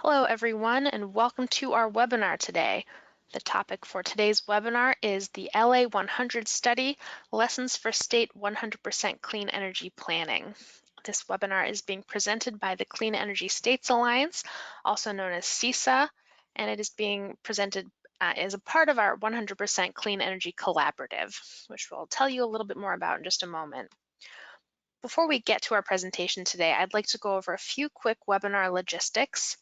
Hello everyone and welcome to our webinar today. The topic for today's webinar is the LA100 study, Lessons for State 100% Clean Energy Planning. This webinar is being presented by the Clean Energy States Alliance, also known as CESA, and it is being presented as a part of our 100% Clean Energy Collaborative, which we'll tell you a little bit more about in just a moment. Before we get to our presentation today, I'd like to go over a few quick webinar logistics.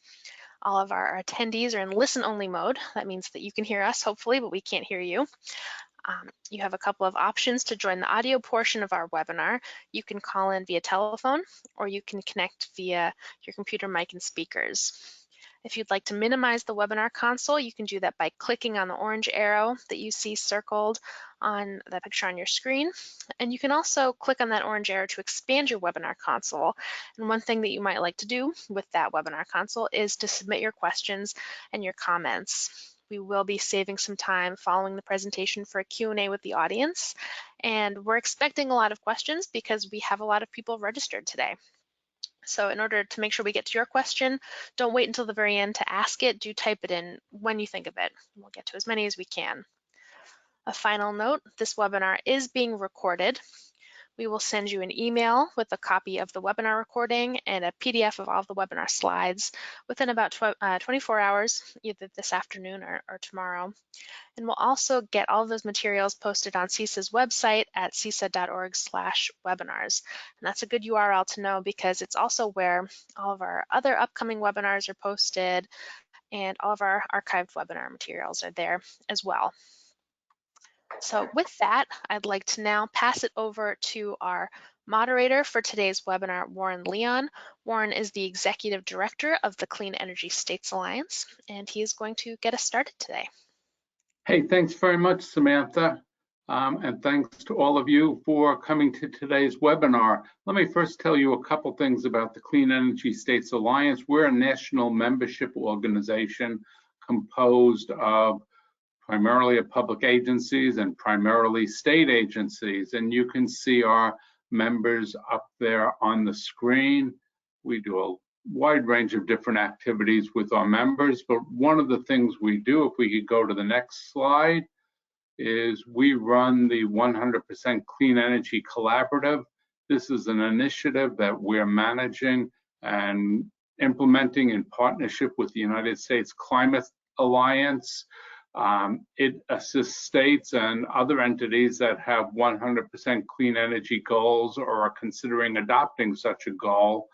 All of our attendees are in listen-only mode. That means that you can hear us, hopefully, but we can't hear you. You have a couple of options to join the audio portion of our webinar. You can call in via telephone, or you can connect via your computer mic and speakers. If you'd like to minimize the webinar console, you can do that by clicking on the orange arrow that you see circled on the picture on your screen. And you can also click on that orange arrow to expand your webinar console. And one thing that you might like to do with that webinar console is to submit your questions and your comments. We will be saving some time following the presentation for a Q&A with the audience. And we're expecting a lot of questions because we have a lot of people registered today. So in order to make sure we get to your question, don't wait until the very end to ask it. Do type it in when you think of it. We'll get to as many as we can. A final note, this webinar is being recorded. We will send you an email with a copy of the webinar recording and a PDF of all of the webinar slides within about 24 hours, either this afternoon or tomorrow. And we'll also get all of those materials posted on CESA's website at cesa.org/webinars. And that's a good URL to know because it's also where all of our other upcoming webinars are posted and all of our archived webinar materials are there as well. So with that, I'd like to now pass it over to our moderator for today's webinar, Warren Leon. Warren is the Executive Director of the Clean Energy States Alliance, and he is going to get us started today. Hey, thanks very much, Samantha, and thanks to all of you for coming to today's webinar. Let me first tell you a couple things about the Clean Energy States Alliance. We're a national membership organization composed of primarily of public agencies and primarily state agencies, and you can see our members up there on the screen. We do a wide range of different activities with our members, but one of the things we do, if we could go to the next slide, is we run the 100% Clean Energy Collaborative. This is an initiative that we're managing and implementing in partnership with the United States Climate Alliance. It assists states and other entities that have 100% clean energy goals or are considering adopting such a goal.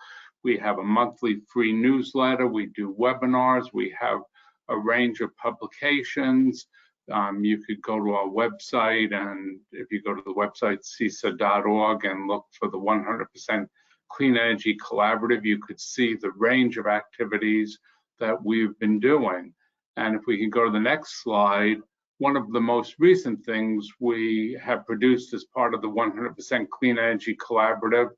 We have a monthly free newsletter. We do webinars. We have a range of publications. You could go to our website, and if you go to the website CESA.org and look for the 100% Clean Energy Collaborative, you could see the range of activities that we've been doing. And if we can go to the next slide, one of the most recent things we have produced as part of the 100% Clean Energy Collaborative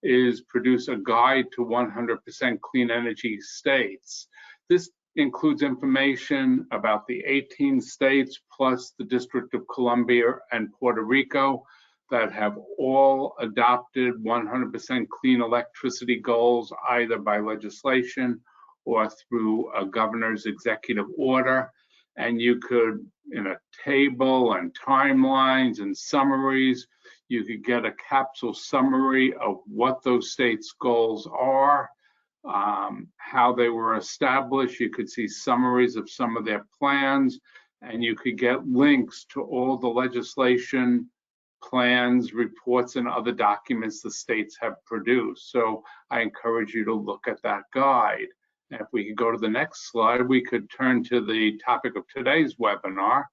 is produce a guide to 100% clean energy states. This includes information about the 18 states plus the District of Columbia and Puerto Rico that have all adopted 100% clean electricity goals, either by legislation or through a governor's executive order. And you could, in a table and timelines and summaries, you could get a capsule summary of what those states' goals are, how they were established. You could see summaries of some of their plans, and you could get links to all the legislation, plans, reports, and other documents the states have produced. So I encourage you to look at that guide. And if we could go to the next slide, we could turn to the topic of today's webinar.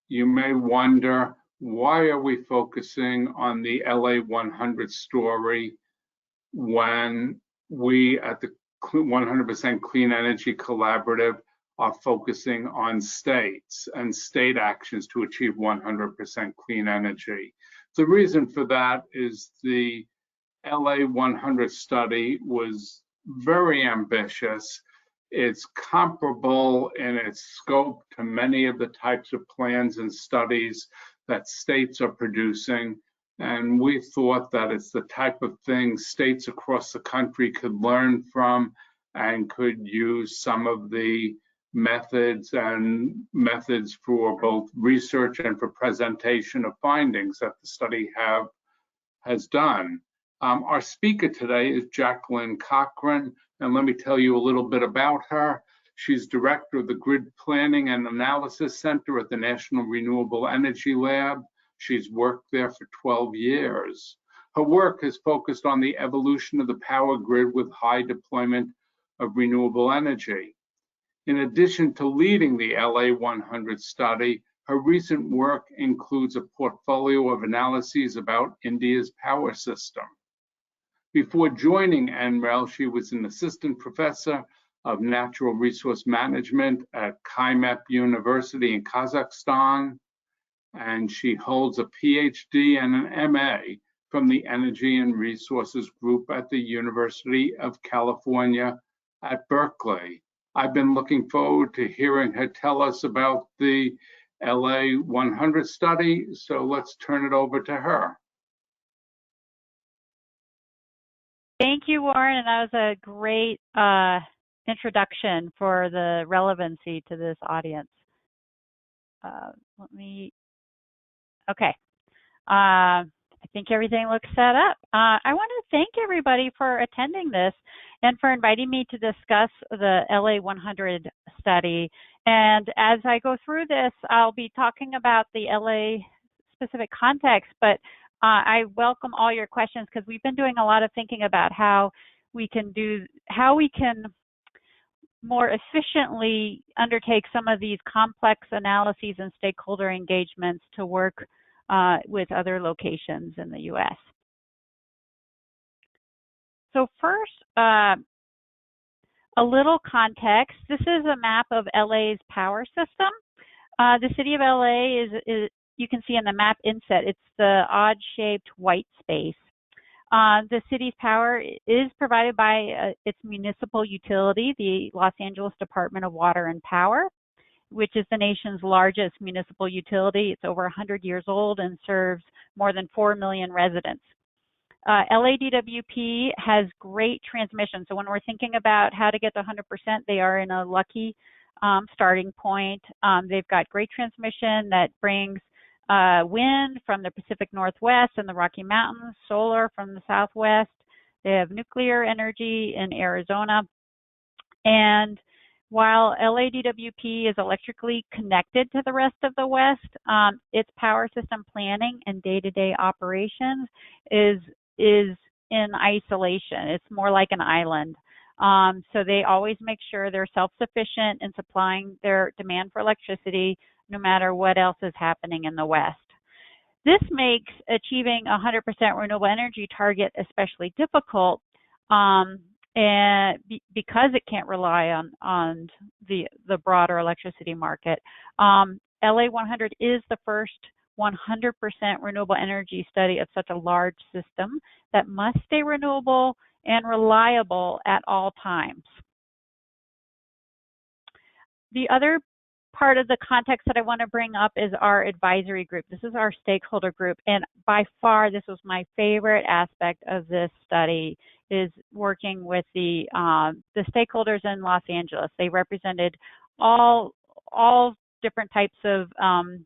You may wonder, why are we focusing on the LA100 story when we at the 100% Clean Energy Collaborative are focusing on states and state actions to achieve 100% clean energy? The reason for that is the LA100 study was very ambitious. It's comparable in its scope to many of the types of plans and studies that states are producing. And we thought that it's the type of thing states across the country could learn from and could use some of the methods for both research and for presentation of findings that the study has done. Our speaker today is Jacqueline Cochrane, and let me tell you a little bit about her. She's director of the Grid Planning and Analysis Center at the National Renewable Energy Lab. She's worked there for 12 years. Her work has focused on the evolution of the power grid with high deployment of renewable energy. In addition to leading the LA100 study, her recent work includes a portfolio of analyses about India's power system. Before joining NREL, she was an assistant professor of natural resource management at Kaimep University in Kazakhstan, and she holds a PhD and an MA from the Energy and Resources Group at the University of California at Berkeley. I've been looking forward to hearing her tell us about the LA100 study, so let's turn it over to her. Thank you, Warren, and that was a great introduction for the relevancy to this audience. Okay. I think everything looks set up. I want to thank everybody for attending this and for inviting me to discuss the LA100 study. And as I go through this, I'll be talking about the LA specific context, but I welcome all your questions because we've been doing a lot of thinking about how we can more efficiently undertake some of these complex analyses and stakeholder engagements to work with other locations in the U.S. So first, a little context. This is a map of LA's power system. The city of LA is you can see in the map inset, it's the odd-shaped white space. The city's power is provided by its municipal utility, the Los Angeles Department of Water and Power, which is the nation's largest municipal utility. It's over 100 years old and serves more than 4 million residents. LADWP has great transmission. So when we're thinking about how to get to 100%, they are in a lucky starting point. They've got great transmission that brings wind from the Pacific Northwest and the Rocky Mountains, solar from the Southwest. They have nuclear energy in Arizona. And while LADWP is electrically connected to the rest of the West, its power system planning and day-to-day operations is in isolation. It's more like an island. So they always make sure they're self-sufficient in supplying their demand for electricity, no matter what else is happening in the West. This makes achieving 100% renewable energy target especially difficult and because it can't rely on the broader electricity market. LA100 is the first 100% renewable energy study of such a large system that must stay renewable and reliable at all times. The other part of the context that I want to bring up is our advisory group. This is our stakeholder group, and by far this was my favorite aspect of this study, is working with the stakeholders in Los Angeles. They represented all different types of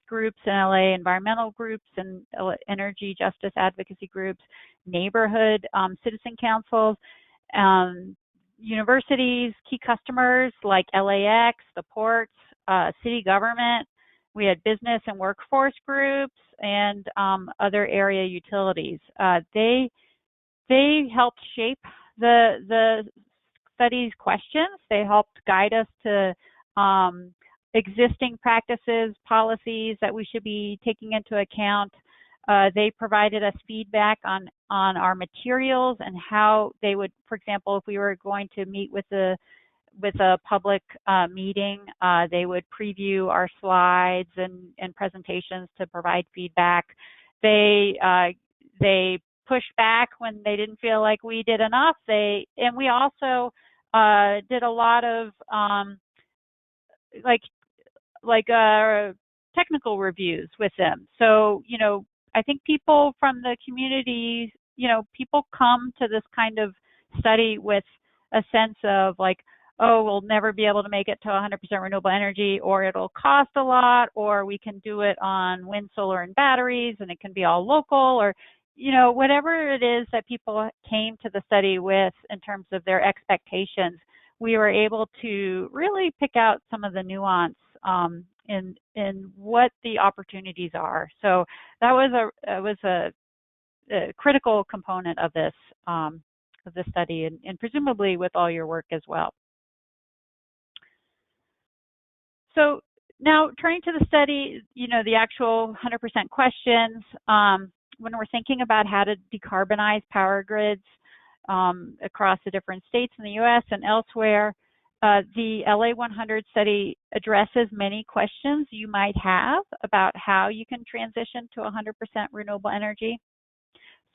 groups in LA, environmental groups and energy justice advocacy groups, neighborhood citizen councils, universities, key customers like LAX, the ports, city government. We had business and workforce groups and other area utilities. They helped shape the study's questions. They helped guide us to existing practices, policies that we should be taking into account. They provided us feedback on our materials and how they would, for example, if we were going to meet with a public meeting, they would preview our slides and presentations to provide feedback. They pushed back when they didn't feel like we did enough. And we also did a lot of technical reviews with them. So, I think people from the communities, people come to this kind of study with a sense of like, oh, we'll never be able to make it to 100% renewable energy, or it'll cost a lot, or we can do it on wind, solar, and batteries, and it can be all local, or, whatever it is that people came to the study with in terms of their expectations, we were able to really pick out some of the nuance in what the opportunities are. So that was a critical component of this study, and presumably with all your work as well. So now turning to the study, the actual 100% questions, when we're thinking about how to decarbonize power grids across the different states in the US and elsewhere, the LA100 study addresses many questions you might have about how you can transition to 100% renewable energy.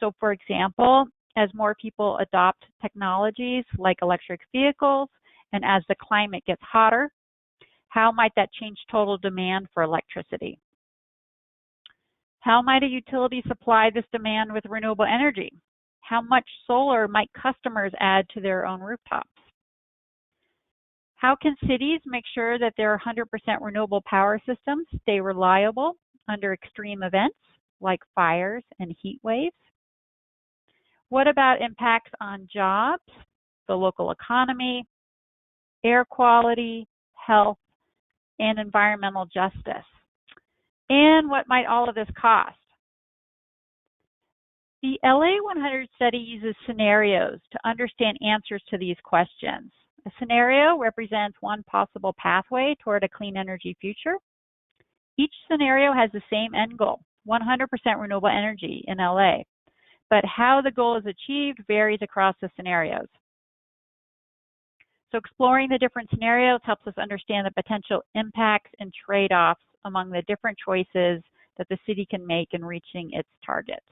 So for example, as more people adopt technologies like electric vehicles, and as the climate gets hotter, how might that change total demand for electricity? How might a utility supply this demand with renewable energy? How much solar might customers add to their own rooftops? How can cities make sure that their 100% renewable power systems stay reliable under extreme events like fires and heat waves? What about impacts on jobs, the local economy, air quality, health, and environmental justice? And what might all of this cost? The LA100 study uses scenarios to understand answers to these questions. A scenario represents one possible pathway toward a clean energy future. Each scenario has the same end goal, 100% renewable energy in LA, but how the goal is achieved varies across the scenarios. So exploring the different scenarios helps us understand the potential impacts and trade-offs among the different choices that the city can make in reaching its targets.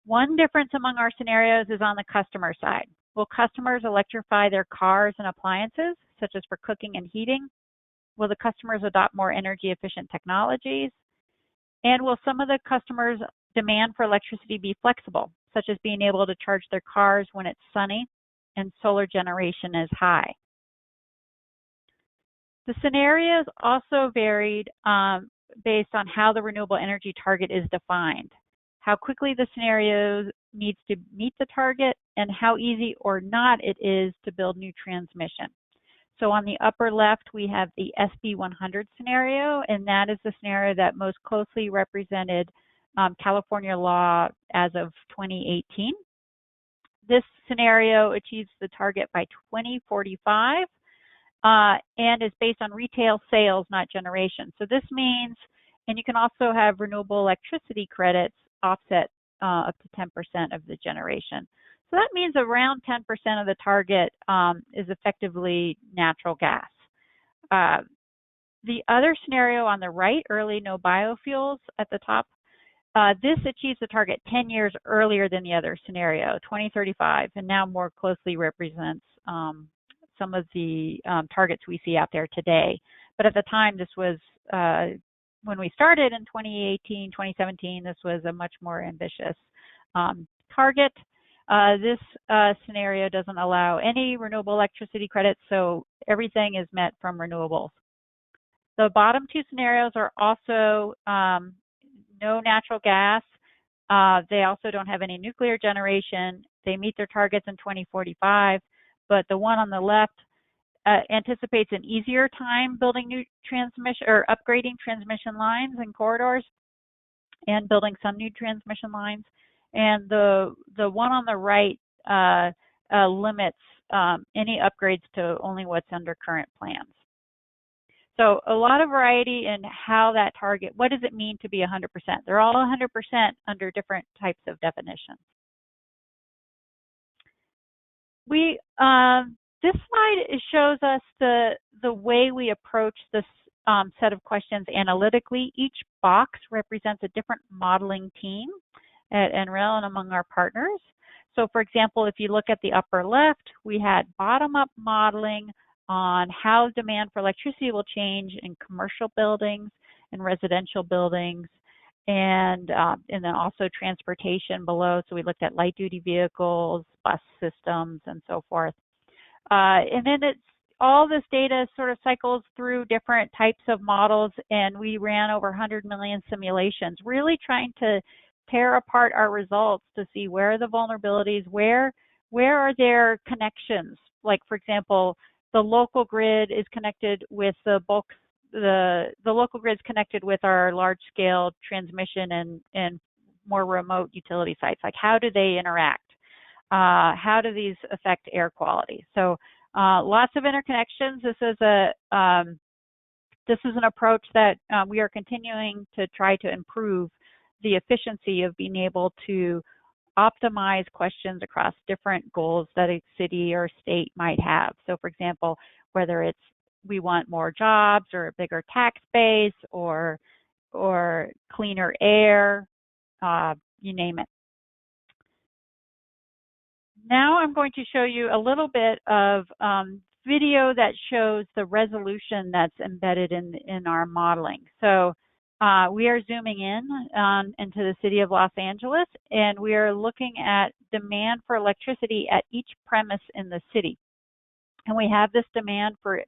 One difference among our scenarios is on the customer side. Will customers electrify their cars and appliances, such as for cooking and heating? Will the customers adopt more energy efficient technologies? And will some of the customers' demand for electricity be flexible, such as being able to charge their cars when it's sunny and solar generation is high? The scenarios also varied based on how the renewable energy target is defined, how quickly the scenario needs to meet the target, and how easy or not it is to build new transmission. So on the upper left, we have the SB100 scenario, and that is the scenario that most closely represented California law as of 2018. This scenario achieves the target by 2045 and is based on retail sales, not generation. So this means, and you can also have renewable electricity credits offset up to 10% of the generation. So that means around 10% of the target is effectively natural gas. The other scenario on the right, early no biofuels at the top, this achieves the target 10 years earlier than the other scenario, 2035, and now more closely represents some of the targets we see out there today. But at the time, this was, when we started in 2018, 2017, this was a much more ambitious target. This scenario doesn't allow any renewable electricity credits, so everything is met from renewables. The bottom two scenarios are also no natural gas. They also don't have any nuclear generation. They meet their targets in 2045, but the one on the left anticipates an easier time building new transmission or upgrading transmission lines and corridors and building some new transmission lines. And the one on the right limits any upgrades to only what's under current plans. So a lot of variety in how that target, what does it mean to be 100%? They're all 100% under different types of definitions. This slide shows us the way we approach this set of questions analytically. Each box represents a different modeling team at NREL and among our partners. So for example, if you look at the upper left, we had bottom-up modeling on how demand for electricity will change in commercial buildings and residential buildings. and then also transportation below. So we looked at light duty vehicles, bus systems, and so forth. And then all this data sort of cycles through different types of models, and we ran over 100 million simulations, really trying to tear apart our results to see where are the vulnerabilities, where are there connections. Like, for example, the local grid is connected with the bulk, the local grid is connected with our large-scale transmission and more remote utility sites. Like, how do they interact? How do these affect air quality? So lots of interconnections. This is an approach that we are continuing to try to improve the efficiency of being able to optimize questions across different goals that a city or state might have. So, for example, whether it's we want more jobs or a bigger tax base or cleaner air, you name it. Now I'm going to show you a little bit of video that shows the resolution that's embedded in our modeling. So we are zooming in into the city of Los Angeles, and we are looking at demand for electricity at each premise in the city. And we have this demand for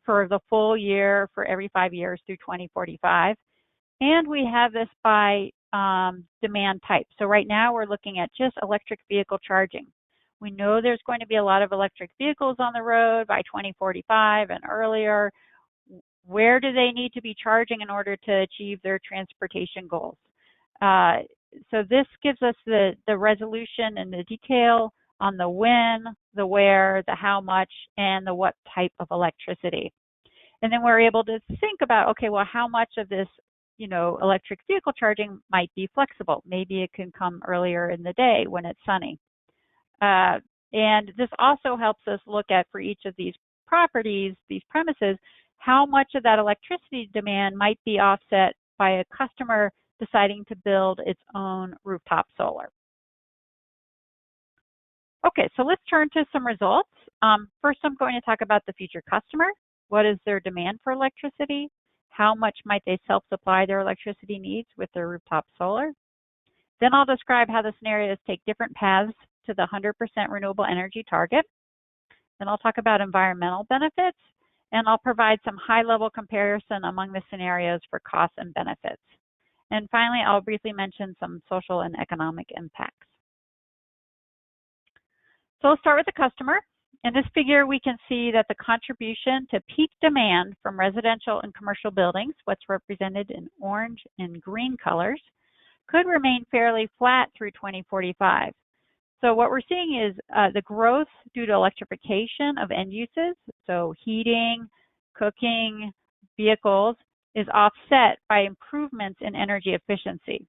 the full year for every 5 years through 2045. And we have this by demand type. So right now we're looking at just electric vehicle charging. We know there's going to be a lot of electric vehicles on the road by 2045 and earlier. Where do they need to be charging in order to achieve their transportation goals? So this gives us the resolution and the detail on the when, the where, the how much, and the what type of electricity. And then we're able to think about, okay, well, how much of this, electric vehicle charging might be flexible. Maybe it can come earlier in the day when it's sunny. And this also helps us look at, for each of these properties, these premises, how much of that electricity demand might be offset by a customer deciding to build its own rooftop solar. Okay, so let's turn to some results. First, I'm going to talk about the future customer. What is their demand for electricity? How much might they self-supply their electricity needs with their rooftop solar? Then I'll describe how the scenarios take different paths to the 100% renewable energy target. Then I'll talk about environmental benefits, and I'll provide some high-level comparison among the scenarios for costs and benefits. And finally, I'll briefly mention some social and economic impacts. So let's start with the customer. In this figure, we can see that the contribution to peak demand from residential and commercial buildings, what's represented in orange and green colors, could remain fairly flat through 2045. So what we're seeing is the growth due to electrification of end uses, so heating, cooking, vehicles, is offset by improvements in energy efficiency.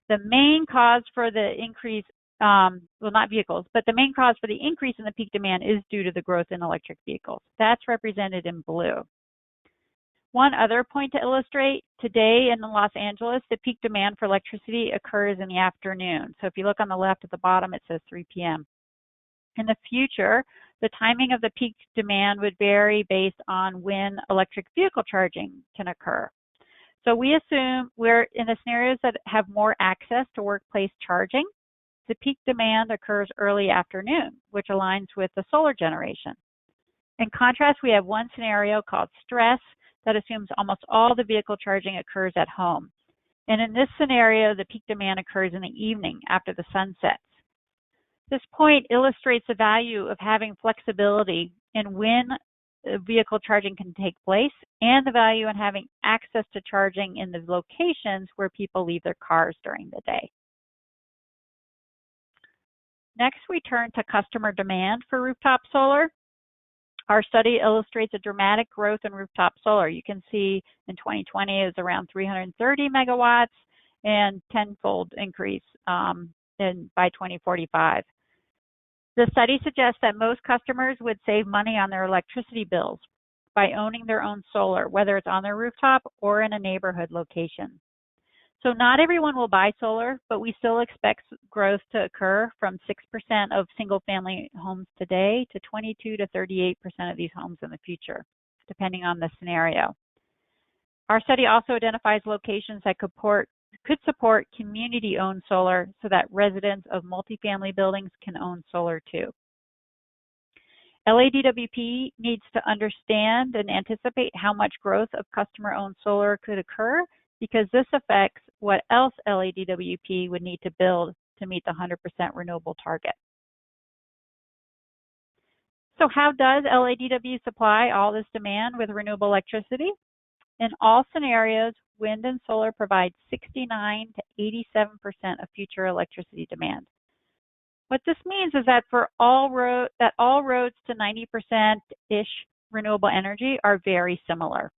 The main cause for the increase, well, not vehicles, but the main cause for the increase in the peak demand is due to the growth in electric vehicles. That's represented in blue. One other point to illustrate, today in Los Angeles, the peak demand for electricity occurs in the afternoon. So if you look on the left at the bottom, it says 3 p.m. In the future, the timing of the peak demand would vary based on when electric vehicle charging can occur. So we assume we're in the scenarios that have more access to workplace charging. The peak demand occurs early afternoon, which aligns with the solar generation. In contrast, we have one scenario called stress that assumes almost all the vehicle charging occurs at home. And in this scenario, the peak demand occurs in the evening after the sun sets. This point illustrates the value of having flexibility in when vehicle charging can take place and the value in having access to charging in the locations where people leave their cars during the day. Next, we turn to customer demand for rooftop solar. Our study illustrates a dramatic growth in rooftop solar. You can see in 2020 it was around 330 megawatts and tenfold increase by 2045. The study suggests that most customers would save money on their electricity bills by owning their own solar, whether it's on their rooftop or in a neighborhood location. So not everyone will buy solar, but we still expect growth to occur from 6% of single-family homes today to 22 to 38% of these homes in the future, depending on the scenario. Our study also identifies locations that could could support community-owned solar so that residents of multifamily buildings can own solar too. LADWP needs to understand and anticipate how much growth of customer-owned solar could occur, because this affects what else LADWP would need to build to meet the 100% renewable target. So how does LADW supply all this demand with renewable electricity? In all scenarios, wind and solar provide 69 to 87% of future electricity demand. What this means is that for all roads to 90%-ish renewable energy are very similar.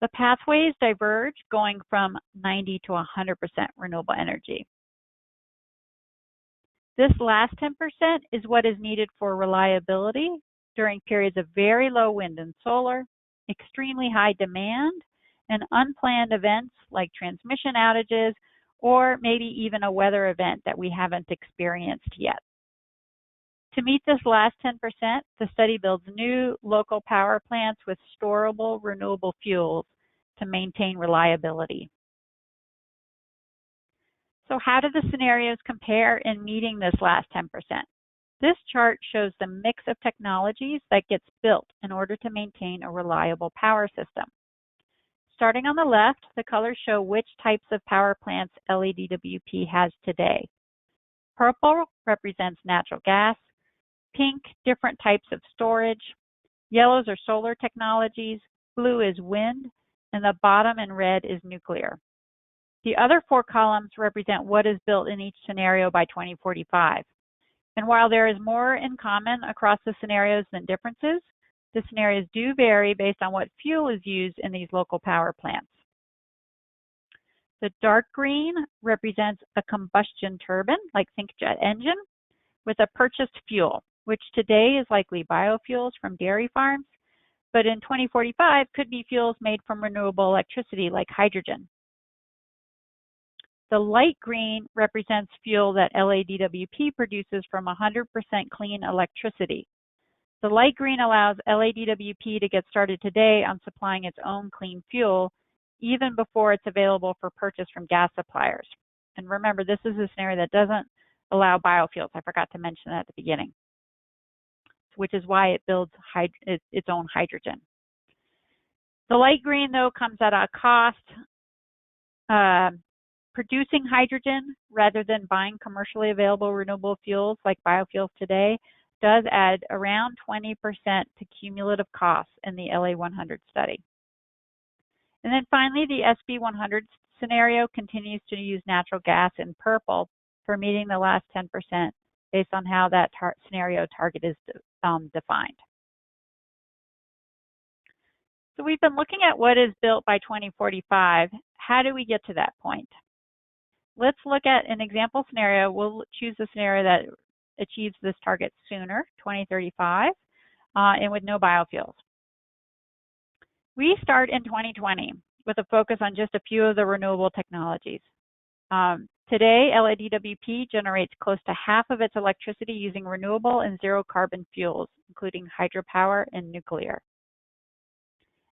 The pathways diverge going from 90 to 100% renewable energy. This last 10% is what is needed for reliability during periods of very low wind and solar, extremely high demand, and unplanned events like transmission outages, or maybe even a weather event that we haven't experienced yet. To meet this last 10%, the study builds new local power plants with storable renewable fuels to maintain reliability. So how do the scenarios compare in meeting this last 10%? This chart shows the mix of technologies that gets built in order to maintain a reliable power system. Starting on the left, the colors show which types of power plants LADWP has today. Purple represents natural gas, pink, different types of storage, yellows are solar technologies, blue is wind, and the bottom in red is nuclear. The other four columns represent what is built in each scenario by 2045. And while there is more in common across the scenarios than differences, the scenarios do vary based on what fuel is used in these local power plants. The dark green represents a combustion turbine, like think jet engine, with a purchased fuel, which today is likely biofuels from dairy farms, but in 2045 could be fuels made from renewable electricity like hydrogen. The light green represents fuel that LADWP produces from 100% clean electricity. The light green allows LADWP to get started today on supplying its own clean fuel, even before it's available for purchase from gas suppliers. And remember, this is a scenario that doesn't allow biofuels. I forgot to mention that at the beginning, which is why it builds its own hydrogen. The light green, though, comes at a cost. Producing hydrogen rather than buying commercially available renewable fuels like biofuels today does add around 20% to cumulative costs in the LA100 study. And then finally, the SB100 scenario continues to use natural gas in purple for meeting the last 10% based on how that scenario target is defined. So we've been looking at what is built by 2045. How do we get to that point? Let's look at an example scenario. We'll choose a scenario that achieves this target sooner, 2035, and with no biofuels. We start in 2020 with a focus on just a few of the renewable technologies. Today, LADWP generates close to half of its electricity using renewable and zero carbon fuels, including hydropower and nuclear.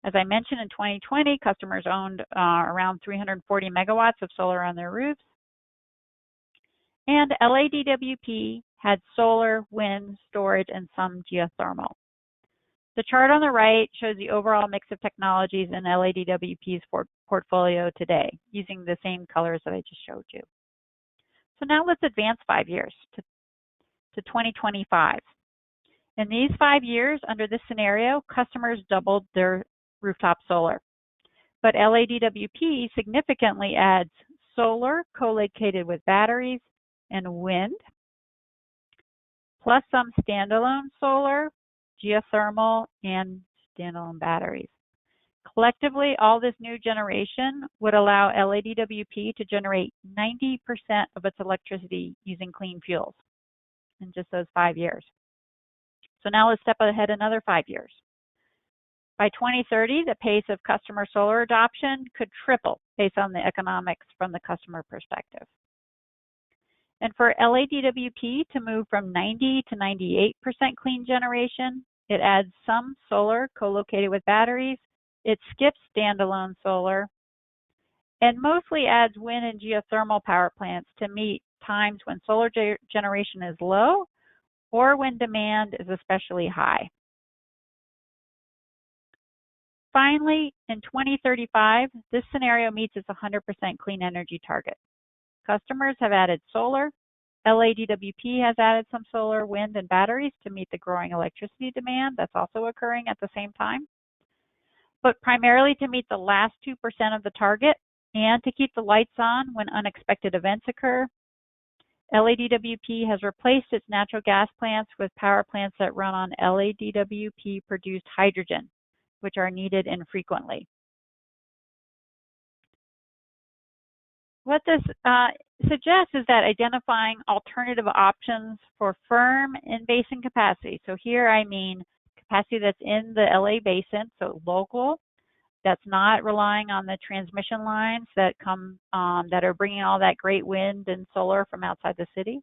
As I mentioned, in 2020, customers owned around 340 megawatts of solar on their roofs. And LADWP had solar, wind, storage, and some geothermal. The chart on the right shows the overall mix of technologies in LADWP's portfolio today, using the same colors that I just showed you. So now let's advance 5 years to 2025. In these 5 years, under this scenario, customers doubled their rooftop solar. But LADWP significantly adds solar co-located with batteries and wind, plus some standalone solar, geothermal, and standalone batteries. Collectively, all this new generation would allow LADWP to generate 90% of its electricity using clean fuels in just those 5 years. So now let's step ahead another 5 years. By 2030, the pace of customer solar adoption could triple based on the economics from the customer perspective. And for LADWP to move from 90 to 98% clean generation, it adds some solar co-located with batteries, it skips standalone solar, and mostly adds wind and geothermal power plants to meet times when solar generation is low or when demand is especially high. Finally, in 2035, this scenario meets its 100% clean energy target. Customers have added solar. LADWP has added some solar, wind, and batteries to meet the growing electricity demand that's also occurring at the same time. But primarily to meet the last 2% of the target and to keep the lights on when unexpected events occur, LADWP has replaced its natural gas plants with power plants that run on LADWP-produced hydrogen, which are needed infrequently. What this suggests is that identifying alternative options for firm in-basin capacity. So here I mean capacity that's in the LA basin, so local, that's not relying on the transmission lines that come that are bringing all that great wind and solar from outside the city.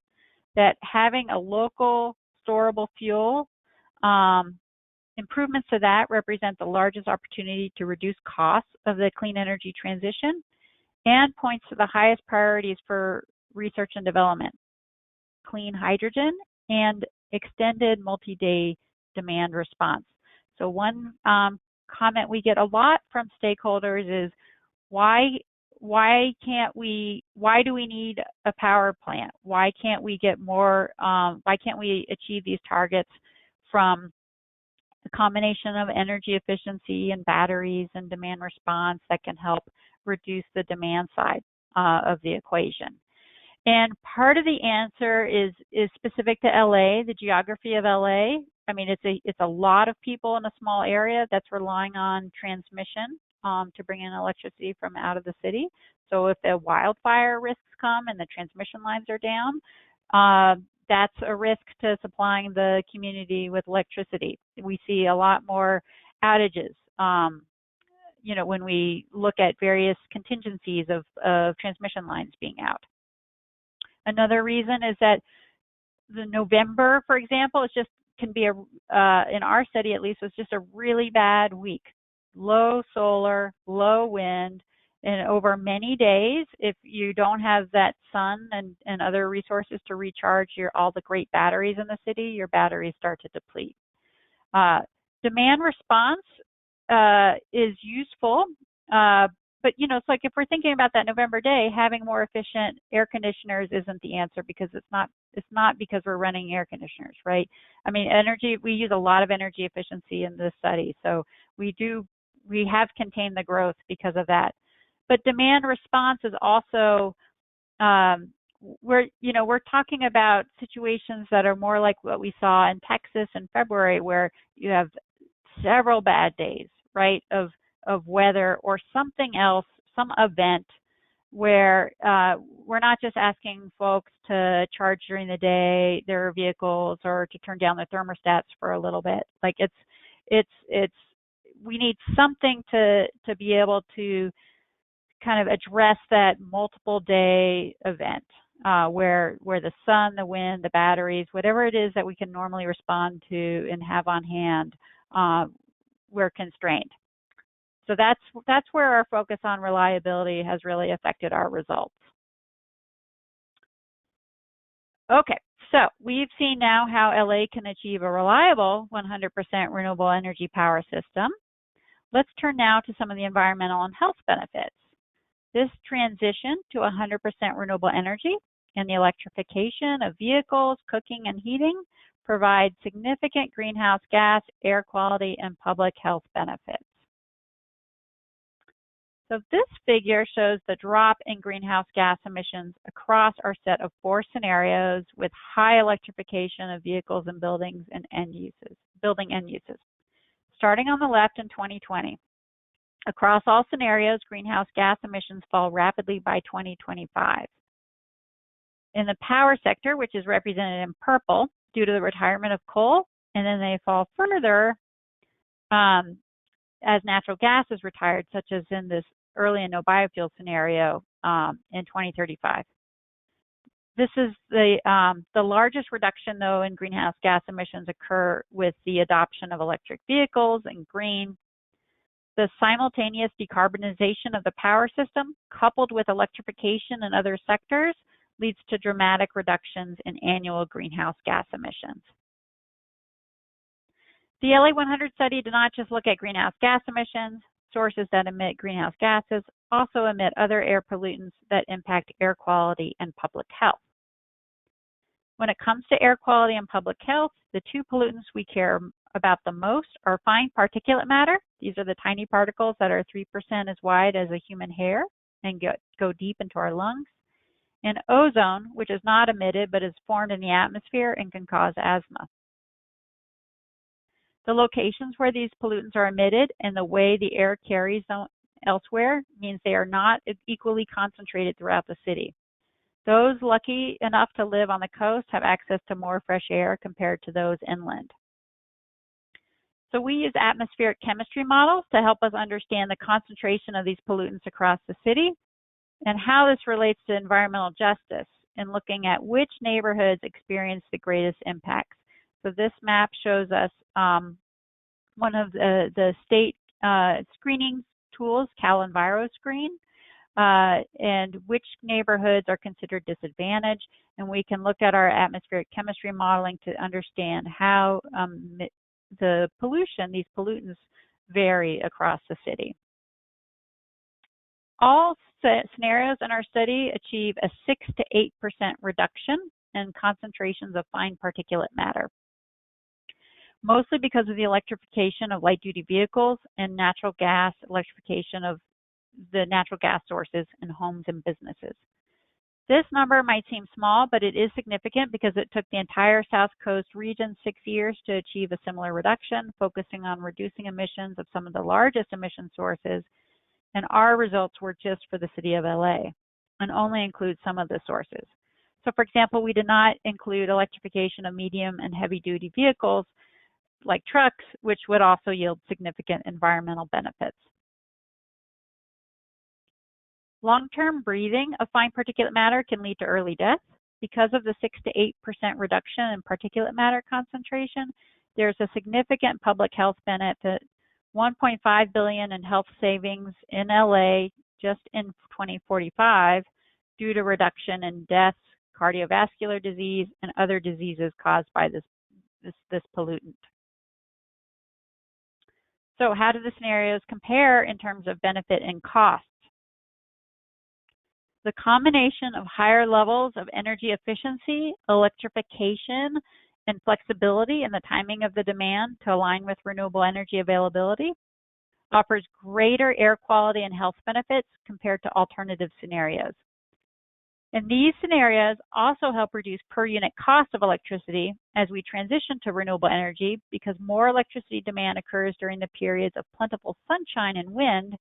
That having a local storable fuel, improvements to that represent the largest opportunity to reduce costs of the clean energy transition and points to the highest priorities for research and development: clean hydrogen and extended multi-day demand response. So one comment we get a lot from stakeholders is, why do we need a power plant? Why can't we get more, why can't we achieve these targets from the combination of energy efficiency and batteries and demand response that can help reduce the demand side of the equation? And part of the answer is specific to LA, the geography of LA. I mean, it's a lot of people in a small area that's relying on transmission to bring in electricity from out of the city. So if the wildfire risks come and the transmission lines are down, that's a risk to supplying the community with electricity. We see a lot more outages, you know, when we look at various contingencies of transmission lines being out. Another reason is that the November, for example, is just can be in our study at least, was just a really bad week. Low solar, low wind, and over many days, if you don't have that sun and other resources to recharge all the great batteries in the city, your batteries start to deplete. Demand response is useful, but you know, it's like if we're thinking about that November day, having more efficient air conditioners isn't the answer, because it's not because we're running air conditioners, right? I mean, we use a lot of energy efficiency in this study, so we have contained the growth because of that. But demand response is also, we're talking about situations that are more like what we saw in Texas in February, where you have several bad days, right, of weather or something else, some event where we're not just asking folks to charge during the day their vehicles or to turn down their thermostats for a little bit. Like we need something to be able to kind of address that multiple day event where the sun, the wind, the batteries, whatever it is that we can normally respond to and have on hand, we're constrained. So that's where our focus on reliability has really affected our results. Okay, so we've seen now how LA can achieve a reliable 100% renewable energy power system. Let's turn now to some of the environmental and health benefits. This transition to 100% renewable energy and the electrification of vehicles, cooking, and heating provides significant greenhouse gas, air quality, and public health benefits. So this figure shows the drop in greenhouse gas emissions across our set of 4 scenarios with high electrification of vehicles and buildings and building end uses. Starting on the left in 2020, across all scenarios, greenhouse gas emissions fall rapidly by 2025. In the power sector, which is represented in purple due to the retirement of coal, and then they fall further as natural gas is retired, such as in this early and no biofuel scenario in 2035. This is the largest reduction, though, in greenhouse gas emissions occur with the adoption of electric vehicles in green. the simultaneous decarbonization of the power system, coupled with electrification in other sectors, leads to dramatic reductions in annual greenhouse gas emissions. The LA100 study did not just look at greenhouse gas emissions. Sources that emit greenhouse gases also emit other air pollutants that impact air quality and public health. When it comes to air quality and public health, the two pollutants we care about the most are fine particulate matter. These are the tiny particles that are 3% as wide as a human hair and go deep into our lungs. And ozone, which is not emitted but is formed in the atmosphere and can cause asthma. The locations where these pollutants are emitted and the way the air carries them elsewhere means they are not equally concentrated throughout the city. Those lucky enough to live on the coast have access to more fresh air compared to those inland. So we use atmospheric chemistry models to help us understand the concentration of these pollutants across the city and how this relates to environmental justice in looking at which neighborhoods experience the greatest impacts. So this map shows us one of the state screening tools, CalEnviroScreen, and which neighborhoods are considered disadvantaged. And we can look at our atmospheric chemistry modeling to understand how the pollution, these pollutants, vary across the city. All scenarios in our study achieve a 6 to 8% reduction in concentrations of fine particulate matter, mostly because of the electrification of light-duty vehicles and natural gas electrification of the natural gas sources in homes and businesses. This number might seem small, but it is significant because it took the entire South Coast region 6 years to achieve a similar reduction, focusing on reducing emissions of some of the largest emission sources, and our results were just for the city of LA and only include some of the sources. So for example, we did not include electrification of medium and heavy-duty vehicles like trucks, which would also yield significant environmental benefits. Long-term breathing of fine particulate matter can lead to early death. Because of the 6 to 8% reduction in particulate matter concentration, there's a significant public health benefit, $1.5 billion in health savings in LA just in 2045 due to reduction in deaths, cardiovascular disease, and other diseases caused by this pollutant. So how do the scenarios compare in terms of benefit and costs? The combination of higher levels of energy efficiency, electrification, and flexibility in the timing of the demand to align with renewable energy availability offers greater air quality and health benefits compared to alternative scenarios. And these scenarios also help reduce per unit cost of electricity as we transition to renewable energy because more electricity demand occurs during the periods of plentiful sunshine and wind,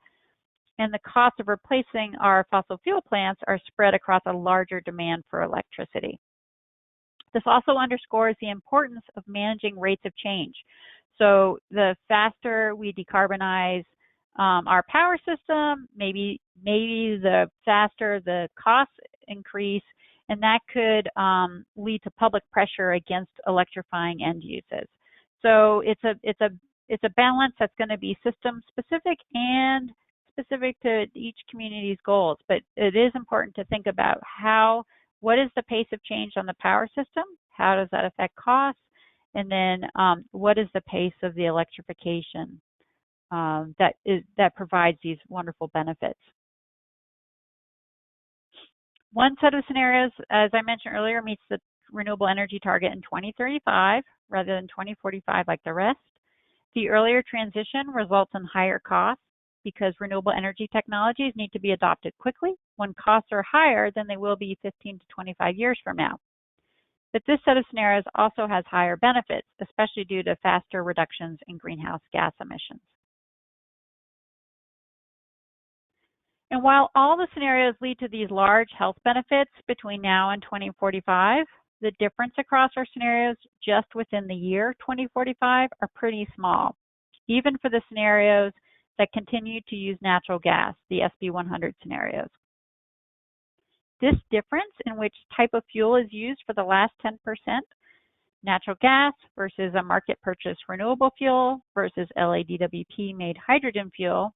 and the cost of replacing our fossil fuel plants are spread across a larger demand for electricity. This also underscores the importance of managing rates of change. So the faster we decarbonize our power system, maybe the faster the costs increase, and that could lead to public pressure against electrifying end uses. So it's a balance that's going to be system specific and specific to each community's goals. But it is important to think about what is the pace of change on the power system? How does that affect costs? And then what is the pace of the electrification that provides these wonderful benefits? One set of scenarios, as I mentioned earlier, meets the renewable energy target in 2035 rather than 2045 like the rest. The earlier transition results in higher costs because renewable energy technologies need to be adopted quickly when costs are higher than they will be 15 to 25 years from now. But this set of scenarios also has higher benefits, especially due to faster reductions in greenhouse gas emissions. And while all the scenarios lead to these large health benefits between now and 2045, the difference across our scenarios just within the year 2045 are pretty small, even for the scenarios that continue to use natural gas, the SB100 scenarios. This difference in which type of fuel is used for the last 10% natural gas versus a market purchase renewable fuel versus LADWP made hydrogen fuel.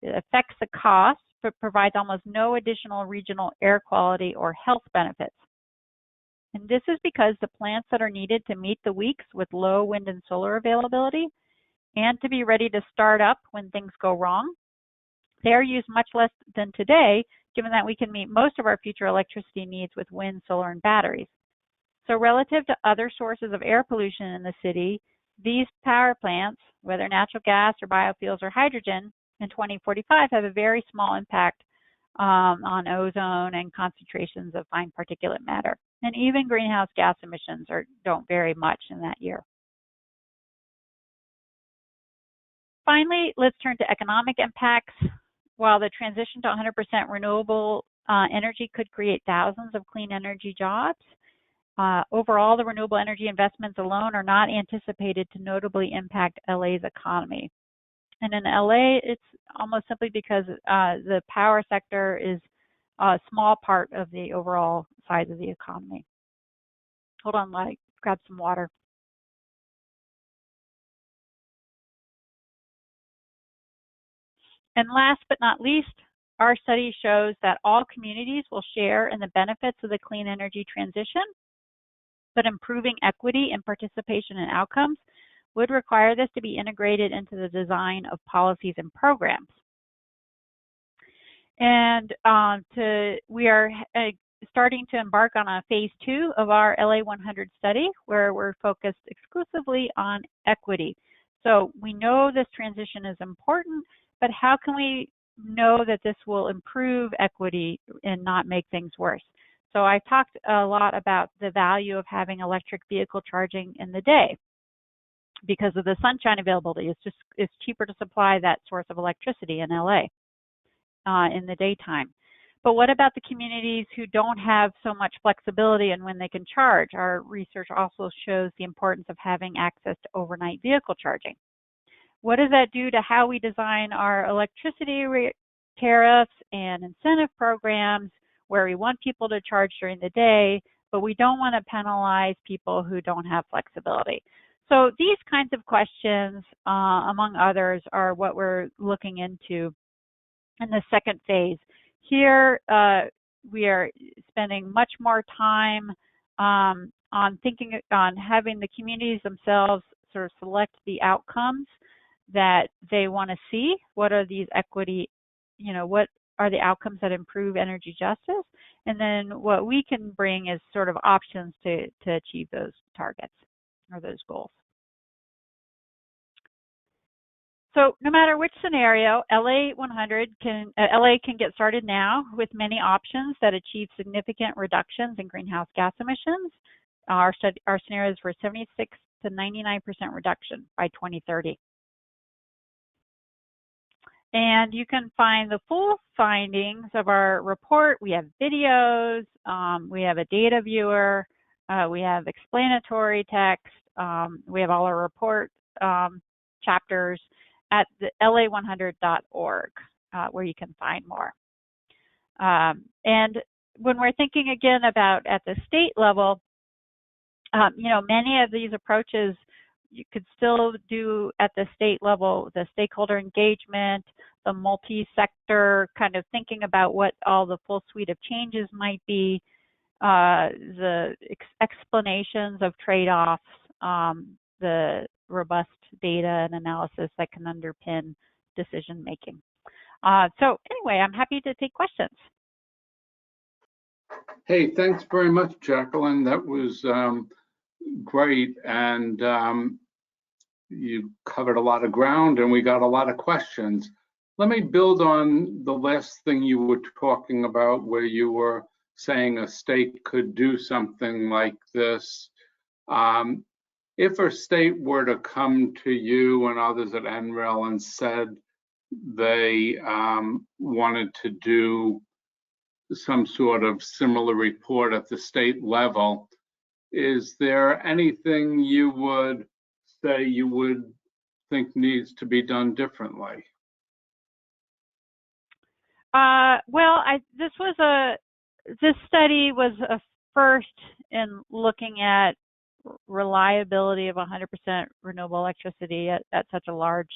It affects the cost, but provides almost no additional regional air quality or health benefits. And this is because the plants that are needed to meet the weeks with low wind and solar availability and to be ready to start up when things go wrong, they are used much less than today, given that we can meet most of our future electricity needs with wind, solar, and batteries. So relative to other sources of air pollution in the city, these power plants, whether natural gas or biofuels or hydrogen, in 2045 have a very small impact on ozone and concentrations of fine particulate matter. And even greenhouse gas emissions don't vary much in that year. Finally, let's turn to economic impacts. While the transition to 100% renewable energy could create thousands of clean energy jobs, overall, the renewable energy investments alone are not anticipated to notably impact LA's economy. And in LA, it's almost simply because the power sector is a small part of the overall size of the economy. Hold on, let me grab some water. And last but not least, our study shows that all communities will share in the benefits of the clean energy transition, but improving equity and participation in outcomes would require this to be integrated into the design of policies and programs. And we are starting to embark on a phase 2 of our LA100 study, where we're focused exclusively on equity. So we know this transition is important, but how can we know that this will improve equity and not make things worse? So I talked a lot about the value of having electric vehicle charging in the day because of the sunshine availability. It's cheaper to supply that source of electricity in LA in the daytime. But what about the communities who don't have so much flexibility in when they can charge? Our research also shows the importance of having access to overnight vehicle charging. What does that do to how we design our electricity tariffs and incentive programs, where we want people to charge during the day, but we don't want to penalize people who don't have flexibility? So these kinds of questions, among others, are what we're looking into in the second phase. Here, we are spending much more time on having the communities themselves sort of select the outcomes that they want to see. What are these equity, what are the outcomes that improve energy justice? And then what we can bring is sort of options to achieve those targets or those goals. So no matter which scenario, LA100 LA can get started now with many options that achieve significant reductions in greenhouse gas emissions. Our scenario is for 76 to 99% reduction by 2030. And you can find the full findings of our report. We have videos, we have a data viewer, we have explanatory text, we have all our report chapters at the LA100.org, where you can find more. And when we're thinking again about at the state level, many of these approaches you could still do at the state level, the stakeholder engagement, the multi-sector kind of thinking about what all the full suite of changes might be, the explanations of trade-offs, the robust data and analysis that can underpin decision making. So anyway, I'm happy to take questions. Hey, thanks very much, Jacqueline. That was great, and you covered a lot of ground and we got a lot of questions. Let me build on the last thing you were talking about, where you were saying a state could do something like this. If a state were to come to you and others at NREL and said they wanted to do some sort of similar report at the state level, is there anything you would say you would think needs to be done differently? Well, this study was a first in looking at reliability of 100% renewable electricity at such a large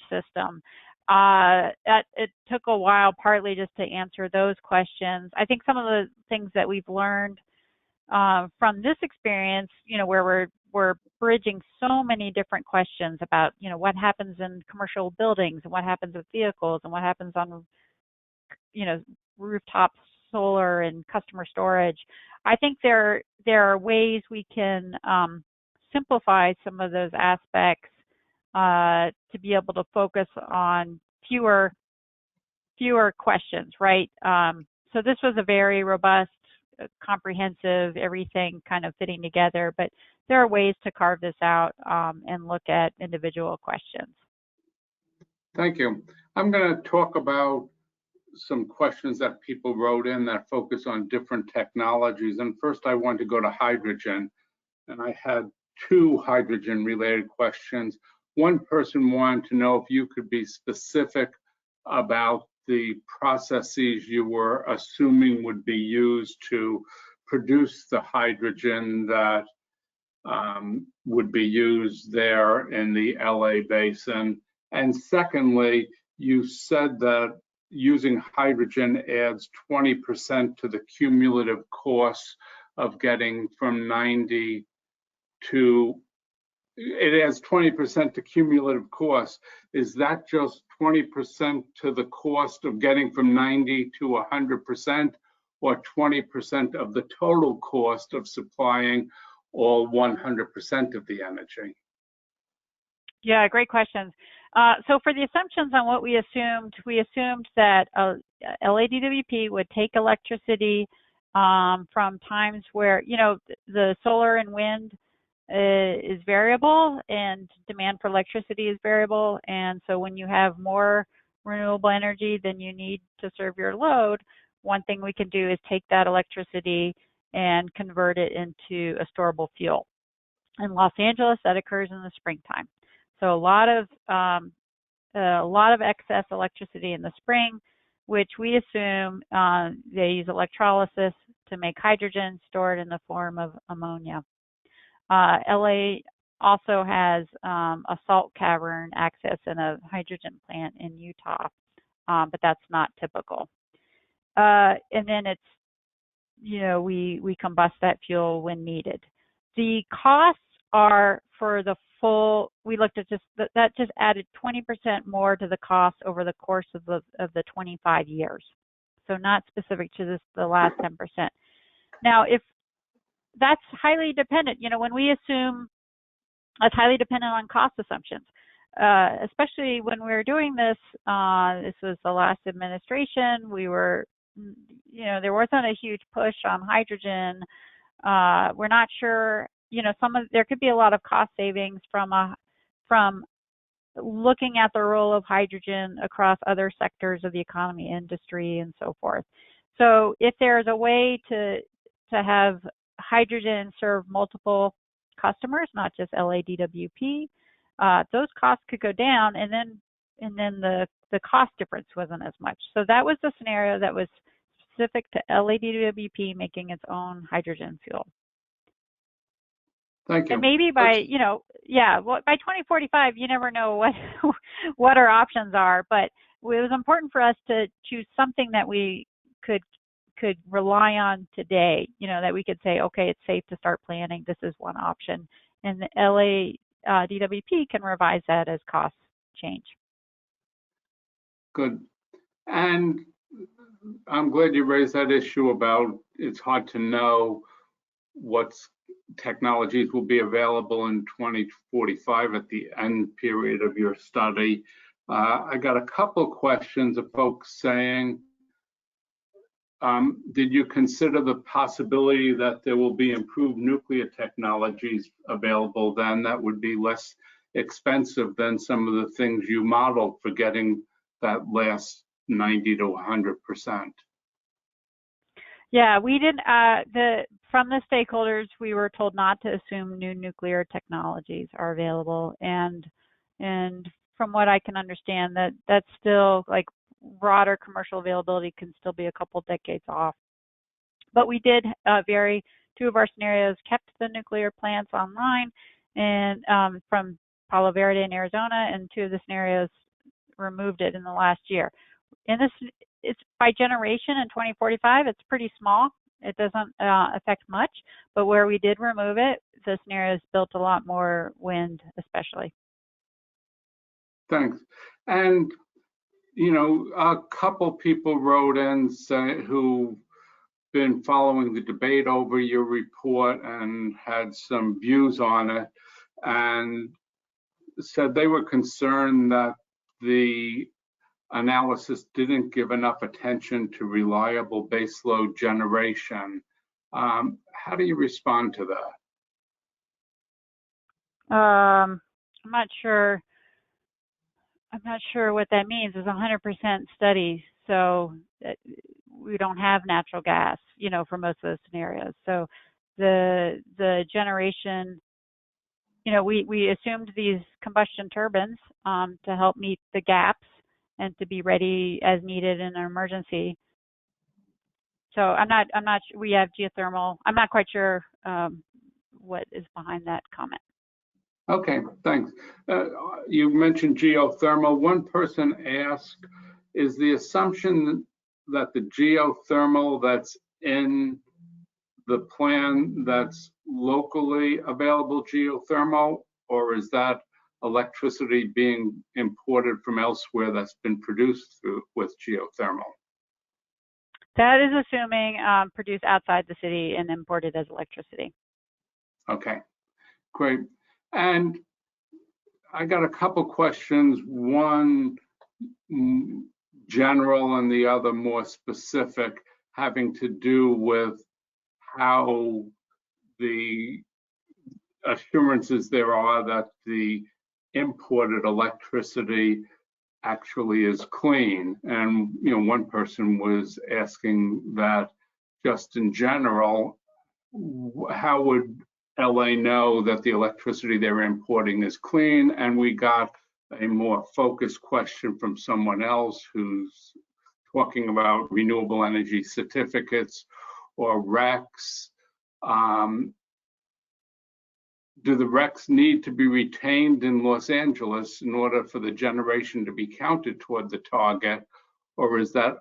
system. It took a while, partly just to answer those questions. I think some of the things that we've learned from this experience, where we're bridging so many different questions about, what happens in commercial buildings and what happens with vehicles and what happens on, rooftop solar and customer storage. I think there are ways we can simplify some of those aspects to be able to focus on fewer questions, right? So this was a very robust, comprehensive, everything kind of fitting together, but there are ways to carve this out and look at individual questions. Thank you. I'm going to talk about some questions that people wrote in that focus on different technologies. And first I want to go to hydrogen. And I had two hydrogen related questions. One person wanted to know if you could be specific about the processes you were assuming would be used to produce the hydrogen that would be used there in the LA basin. And secondly, you said that using hydrogen adds 20% to the cumulative cost of getting from 90 to, it adds 20% to cumulative cost. Is that just 20% to the cost of getting from 90 to 100%, or 20% of the total cost of supplying all 100% of the energy? Yeah, great questions. So for the assumptions on what we assumed that LADWP would take electricity from times where, the solar and wind is variable and demand for electricity is variable. And so when you have more renewable energy than you need to serve your load, one thing we can do is take that electricity and convert it into a storable fuel. In Los Angeles, that occurs in the springtime. So a lot of excess electricity in the spring, which we assume they use electrolysis to make hydrogen stored in the form of ammonia. LA also has a salt cavern access and a hydrogen plant in Utah, but that's not typical. And then it's, we combust that fuel when needed. The costs are for the full, we looked at that just added 20% more to the cost over the course of the 25 years. So not specific to the last 10%. Now, if that's highly dependent, when we assume that's highly dependent on cost assumptions, especially when we were doing this, this was the last administration, we were, there wasn't a huge push on hydrogen. We're not sure, there could be a lot of cost savings from looking at the role of hydrogen across other sectors of the economy, industry, and so forth. So if there's a way to have hydrogen serve multiple customers, not just LADWP, those costs could go down, and then the cost difference wasn't as much. So that was the scenario that was specific to LADWP making its own hydrogen fuel. Thank you. And maybe by, by 2045, you never know what our options are, but it was important for us to choose something that we could rely on today, that we could say, okay, it's safe to start planning. This is one option. And the LADWP can revise that as costs change. Good. And I'm glad you raised that issue about it's hard to know what technologies will be available in 2045 at the end period of your study. I got a couple questions of folks saying, did you consider the possibility that there will be improved nuclear technologies available then that would be less expensive than some of the things you modeled for getting that last 90 to 100%? Yeah, we didn't. From the stakeholders, we were told not to assume new nuclear technologies are available, and from what I can understand, that's still like broader commercial availability can still be a couple decades off. But we did very Two of our scenarios kept the nuclear plants online and from Palo Verde in Arizona, and two of the scenarios removed it in the last year. In this, it's by generation in 2045, it's pretty small. It doesn't affect much, but where we did remove it, the scenarios built a lot more wind, especially. Thanks. And, you know, a couple people wrote in who've been following the debate over your report and had some views on it, and said they were concerned that the analysis didn't give enough attention to reliable baseload generation. How do you respond to that? I'm not sure what that means. It's 100% study, so we don't have natural gas, you know, for most of those scenarios. So the generation, you know, we assumed these combustion turbines to help meet the gaps and to be ready as needed in an emergency. So I'm not. We have geothermal. I'm not quite sure what is behind that comment. Okay, thanks. You mentioned geothermal. One person asked, is the assumption that the geothermal that's in the plan that's locally available geothermal, or is that electricity being imported from elsewhere that's been produced with geothermal? That is assuming produced outside the city and imported as electricity. Okay, great. And I got a couple questions, one general and the other more specific, having to do with how the assurances there are that the imported electricity actually is clean. And, you know, one person was asking that just in general, how would LA know that the electricity they're importing is clean? And we got a more focused question from someone else who's talking about renewable energy certificates or RECs. Do the RECs need to be retained in Los Angeles in order for the generation to be counted toward the target? Or is that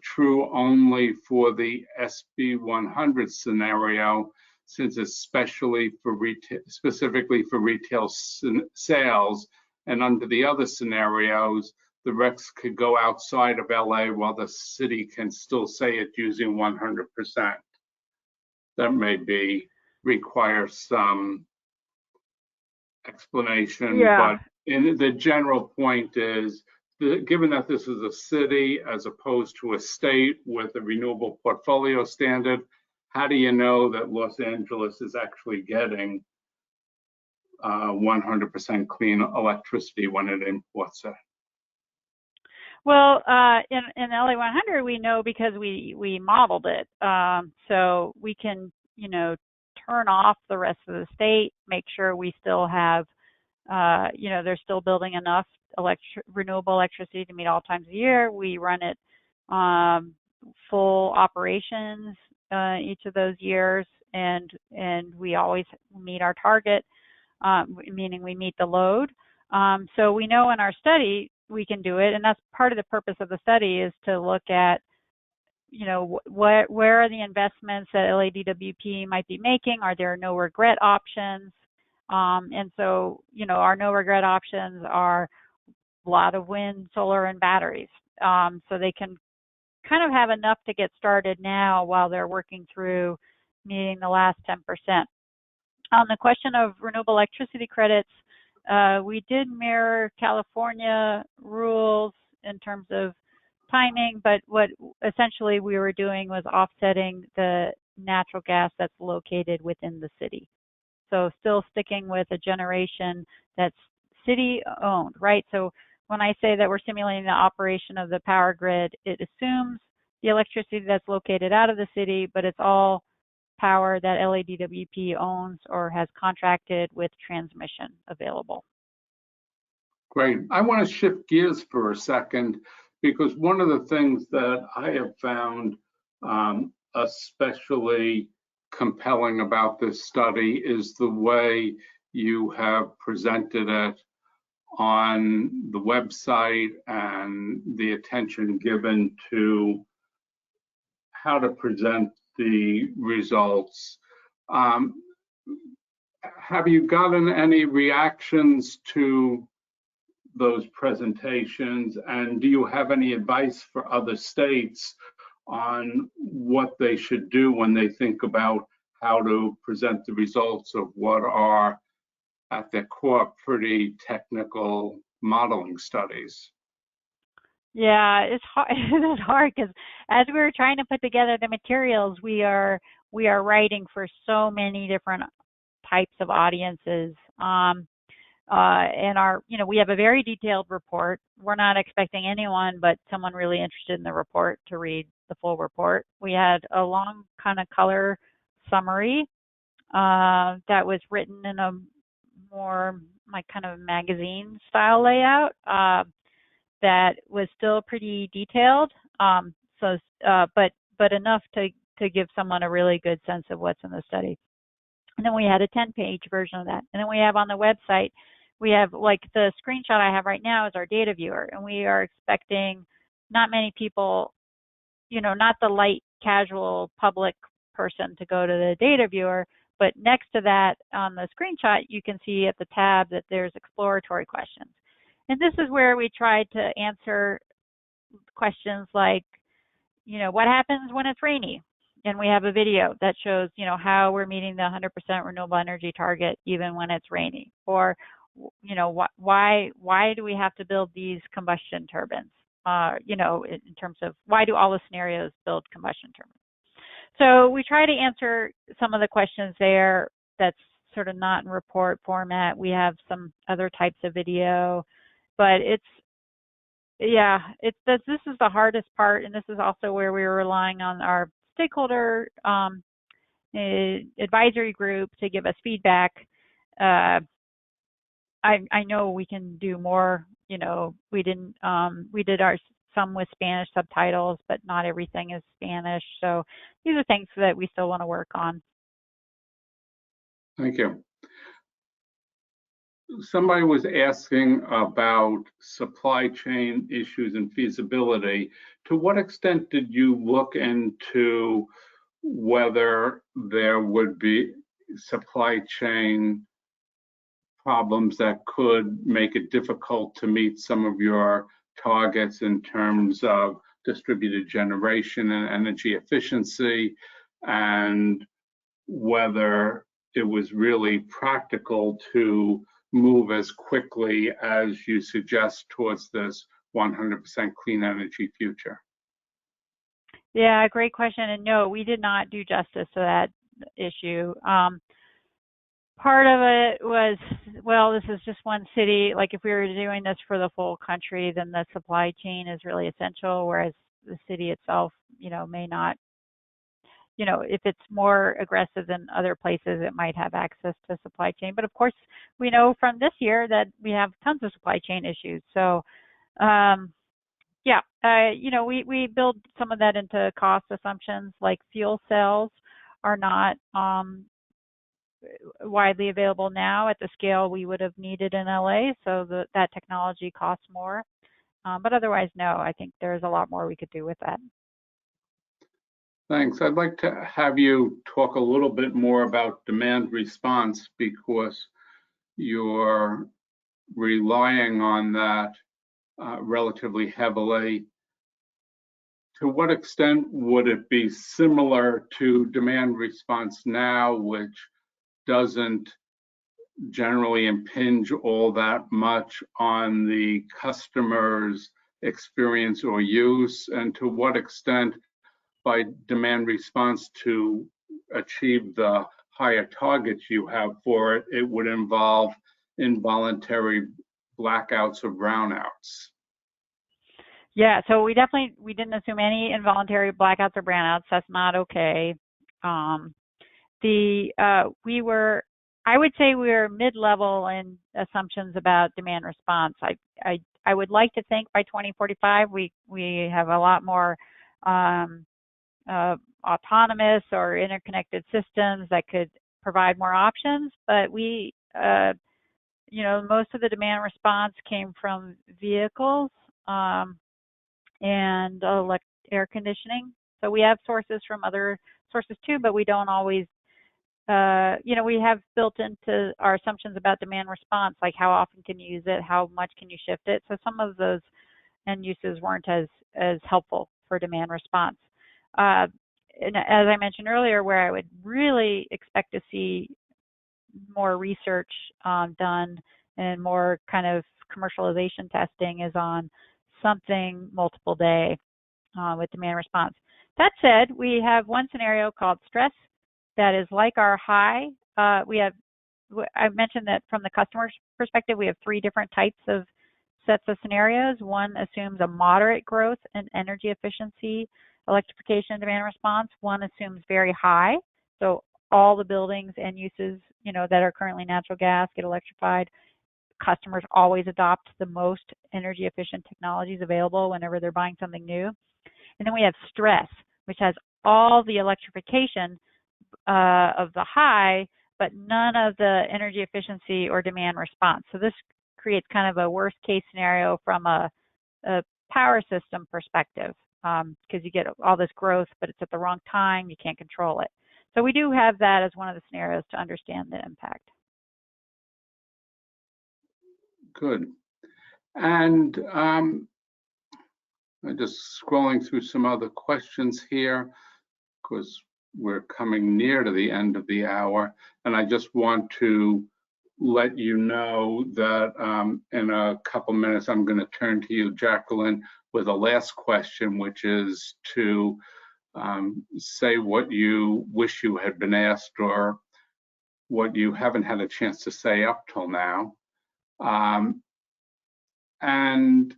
true only for the SB 100 scenario, since it's specifically for retail sales, and under the other scenarios, the RECs could go outside of LA while the city can still say it's using 100%. That may require some explanation, yeah. But the general point is, given that this is a city as opposed to a state with a renewable portfolio standard, how do you know that Los Angeles is actually getting 100% clean electricity when it imports it? Well, in LA100, we know because we modeled it. So we can, you know, turn off the rest of the state, make sure we still have, you know, they're still building enough renewable electricity to meet all times of the year. We run it full operations each of those years, and we always meet our target, meaning we meet the load. So we know in our study we can do it, and that's part of the purpose of the study, is to look at, you know, where are the investments that LADWP might be making? Are there no regret options? And so, you know, our no regret options are a lot of wind, solar, and batteries. So they can kind of have enough to get started now while they're working through meeting the last 10%. On the question of renewable electricity credits, we did mirror California rules in terms of timing, but what essentially we were doing was offsetting the natural gas that's located within the city. So still sticking with a generation that's city owned, right? So when I say that we're simulating the operation of the power grid, it assumes the electricity that's located out of the city, but it's all power that LADWP owns or has contracted with transmission available. Great. I want to shift gears for a second, because one of the things that I have found especially compelling about this study is the way you have presented it on the website and the attention given to how to present the results. Have you gotten any reactions to those presentations, and do you have any advice for other states on what they should do when they think about how to present the results of what are at their core pretty technical modeling studies? Yeah, it's hard. It is hard because as we were trying to put together the materials, we are writing for so many different types of audiences. And we have a very detailed report. We're not expecting anyone but someone really interested in the report to read the full report. We had a long kind of color summary that was written in a more like kind of magazine style layout that was still pretty detailed. But enough to give someone a really good sense of what's in the study. And then we had a 10-page version of that. And then we have on the website, we have like the screenshot I have right now is our data viewer. And we are expecting not many people, not the light casual public person to go to the data viewer, but next to that on the screenshot, you can see at the tab that there's exploratory questions. And this is where we tried to answer questions like, what happens when it's rainy? And we have a video that shows, how we're meeting the 100% renewable energy target even when it's rainy. Or, why do we have to build these combustion turbines? In terms of why do all the scenarios build combustion turbines? So we try to answer some of the questions there that's sort of not in report format. We have some other types of video, but this is the hardest part, and this is also where we were relying on our stakeholder advisory group to give us feedback. I know we can do more. We did some with Spanish subtitles, but not everything is Spanish. So these are things that we still want to work on. Thank you. Somebody was asking about supply chain issues and feasibility. To what extent did you look into whether there would be supply chain problems that could make it difficult to meet some of your targets in terms of distributed generation and energy efficiency, and whether it was really practical to move as quickly as you suggest towards this 100% clean energy future? Yeah, great question. And no, we did not do justice to that issue. Part of it was, well, this is just one city. Like if we were doing this for the full country, then the supply chain is really essential, whereas the city itself, may not, if it's more aggressive than other places, it might have access to supply chain. But of course, we know from this year that we have tons of supply chain issues. So, we build some of that into cost assumptions, like fuel cells are not widely available now at the scale we would have needed in LA, so that technology costs more. But otherwise, no, I think there's a lot more we could do with that. Thanks. I'd like to have you talk a little bit more about demand response, because you're relying on that relatively heavily. To what extent would it be similar to demand response now, which doesn't generally impinge all that much on the customer's experience or use? And to what extent, by demand response, to achieve the higher targets you have for it, it would involve involuntary blackouts or brownouts? Yeah, so we didn't assume any involuntary blackouts or brownouts. That's not okay. I would say we were mid-level in assumptions about demand response. I would like to think by 2045 we have a lot more autonomous or interconnected systems that could provide more options. But we, you know, most of the demand response came from vehicles and air conditioning. So we have sources from other sources too, but we don't always, you know, we have built into our assumptions about demand response, like how often can you use it, how much can you shift it. So some of those end uses weren't as helpful for demand response. And as I mentioned earlier, where I would really expect to see more research done and more kind of commercialization testing is on something multiple day with demand response. That said, we have one scenario called stress that is like our high. I mentioned that from the customer's perspective, we have 3 different types of sets of scenarios. One assumes a moderate growth in energy efficiency, electrification, demand response. One assumes very high, so all the buildings and uses, you know, that are currently natural gas get electrified. Customers always adopt the most energy efficient technologies available whenever they're buying something new. And then we have stress, which has all the electrification of the high, but none of the energy efficiency or demand response. So this creates kind of a worst case scenario from a power system perspective, because you get all this growth, but it's at the wrong time, you can't control it. So we do have that as one of the scenarios to understand the impact. Good. And I'm just scrolling through some other questions here because we're coming near to the end of the hour. And I just want to let you know that in a couple minutes, I'm going to turn to you, Jacqueline, with a last question, which is to say what you wish you had been asked or what you haven't had a chance to say up till now. And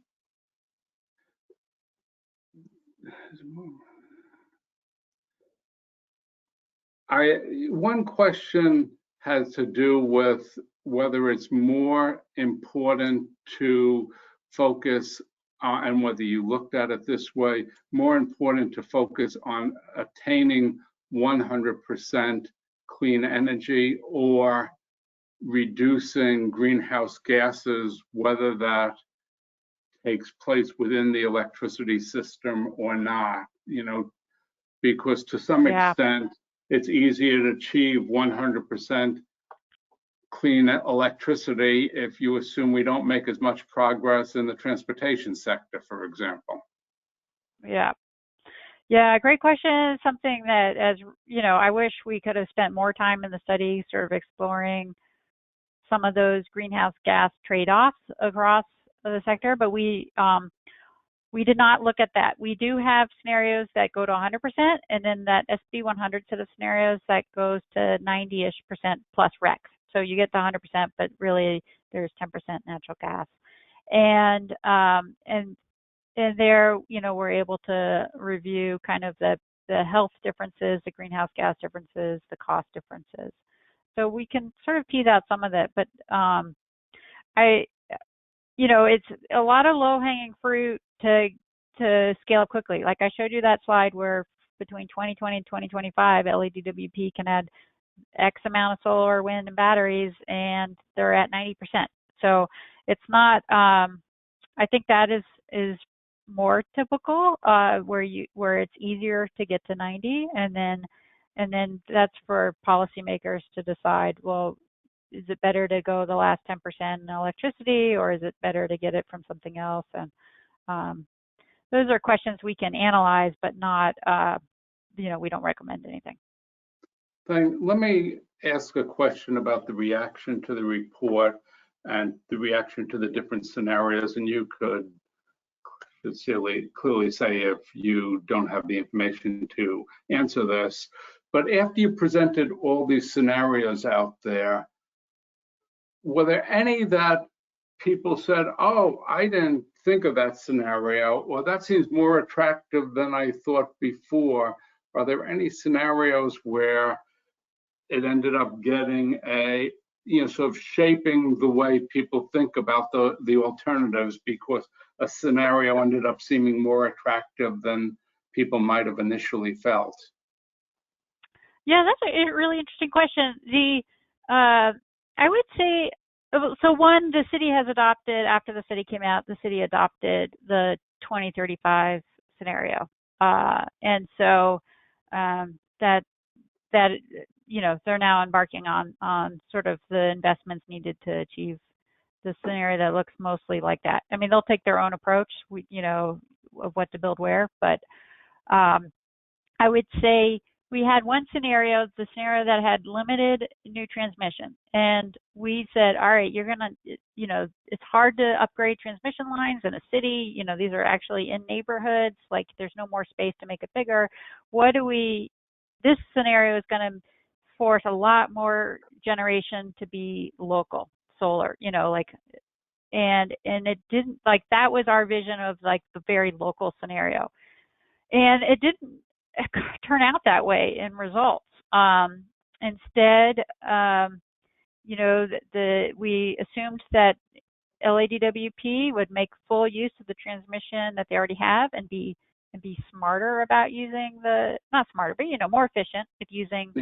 one question has to do with whether it's more important to focus and whether you looked at it this way, more important to focus on attaining 100% clean energy or reducing greenhouse gases, whether that takes place within the electricity system or not, you know, because to some extent, it's easier to achieve 100% clean electricity if you assume we don't make as much progress in the transportation sector, for example. Yeah, great question. Something that, as you know, I wish we could have spent more time in the study sort of exploring some of those greenhouse gas trade-offs across the sector, but we did not look at that. We do have scenarios that go to 100%, and then that SB100 set of scenarios that goes to 90-ish% plus RECs. So you get to 100%, but really there's 10% natural gas. And there, you know, we're able to review kind of the health differences, the greenhouse gas differences, the cost differences. So we can sort of tease out some of that, but you know, it's a lot of low-hanging fruit to scale up quickly. Like I showed you that slide where between 2020 and 2025, LADWP can add X amount of solar, wind, and batteries, and they're at 90%. So it's not. I think that is more typical where it's easier to get to 90, and then that's for policymakers to decide. Well, is it better to go the last 10% in electricity, or is it better to get it from something else? And those are questions we can analyze, but not, you know, we don't recommend anything. Let me ask a question about the reaction to the report and the reaction to the different scenarios, and you could clearly say if you don't have the information to answer this. But after you presented all these scenarios out there, were there any that people said, oh, I didn't think of that scenario, or that seems more attractive than I thought before? Are there any scenarios where it ended up getting a, you know, sort of shaping the way people think about the alternatives because a scenario ended up seeming more attractive than people might have initially felt? Yeah, that's a really interesting question. I would say, so one, the city has adopted, after the study came out, the city adopted the 2035 scenario. And so that they're now embarking on sort of the investments needed to achieve the scenario that looks mostly like that. I mean, they'll take their own approach, of what to build where, but I would say we had one scenario, the scenario that had limited new transmission. And we said, all right, you're going to, it's hard to upgrade transmission lines in a city. These are actually in neighborhoods, like there's no more space to make it bigger. This scenario is going to force a lot more generation to be local solar, and it didn't, like, that was our vision of like the very local scenario. And it didn't turn out that way in results. Instead, we assumed that LADWP would make full use of the transmission that they already have and be smarter about using not smarter, but more efficient at using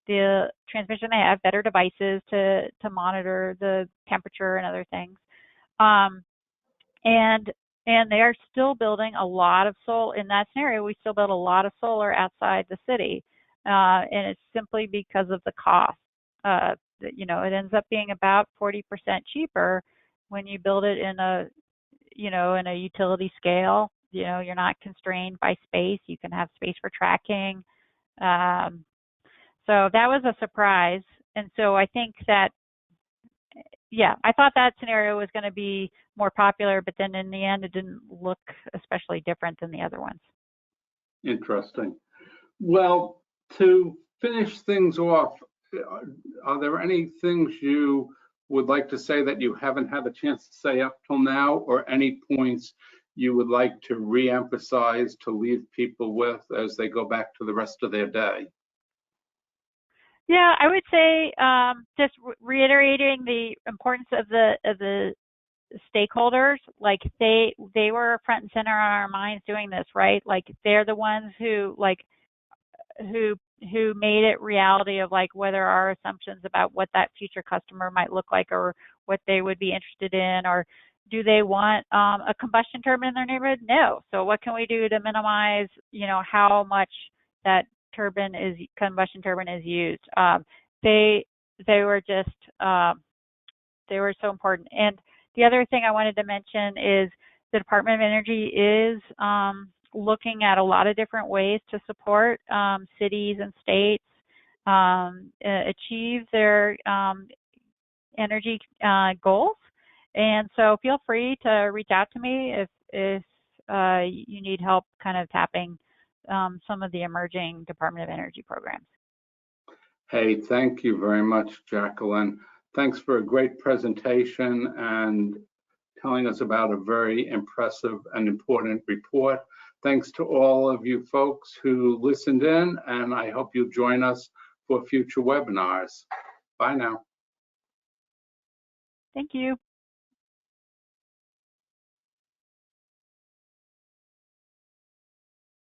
the transmission they have, better devices to monitor the temperature and other things. And they are still building a lot of solar. In that scenario, we still build a lot of solar outside the city. And it's simply because of the cost. It ends up being about 40% cheaper when you build it in a utility scale. You're not constrained by space. You can have space for tracking. So that was a surprise. And so I think that, I thought that scenario was going to be more popular, but then in the end, it didn't look especially different than the other ones. Interesting. Well, to finish things off, are there any things you would like to say that you haven't had a chance to say up till now, or any points you would like to re-emphasize to leave people with as they go back to the rest of their day? Yeah, I would say just reiterating the importance of the stakeholders. Like they were front and center on our minds doing this, right? Like they're the ones who made it reality of like whether our assumptions about what that future customer might look like or what they would be interested in, or do they want a combustion turbine in their neighborhood? No. So what can we do to minimize, how much that combustion turbine is used? They were just they were so important. And the other thing I wanted to mention is the Department of Energy is looking at a lot of different ways to support cities and states achieve their energy goals. And so feel free to reach out to me if you need help kind of tapping some of the emerging Department of Energy programs. Hey, thank you very much, Jacqueline. Thanks for a great presentation and telling us about a very impressive and important report. Thanks to all of you folks who listened in, and I hope you'll join us for future webinars. Bye now. Thank you.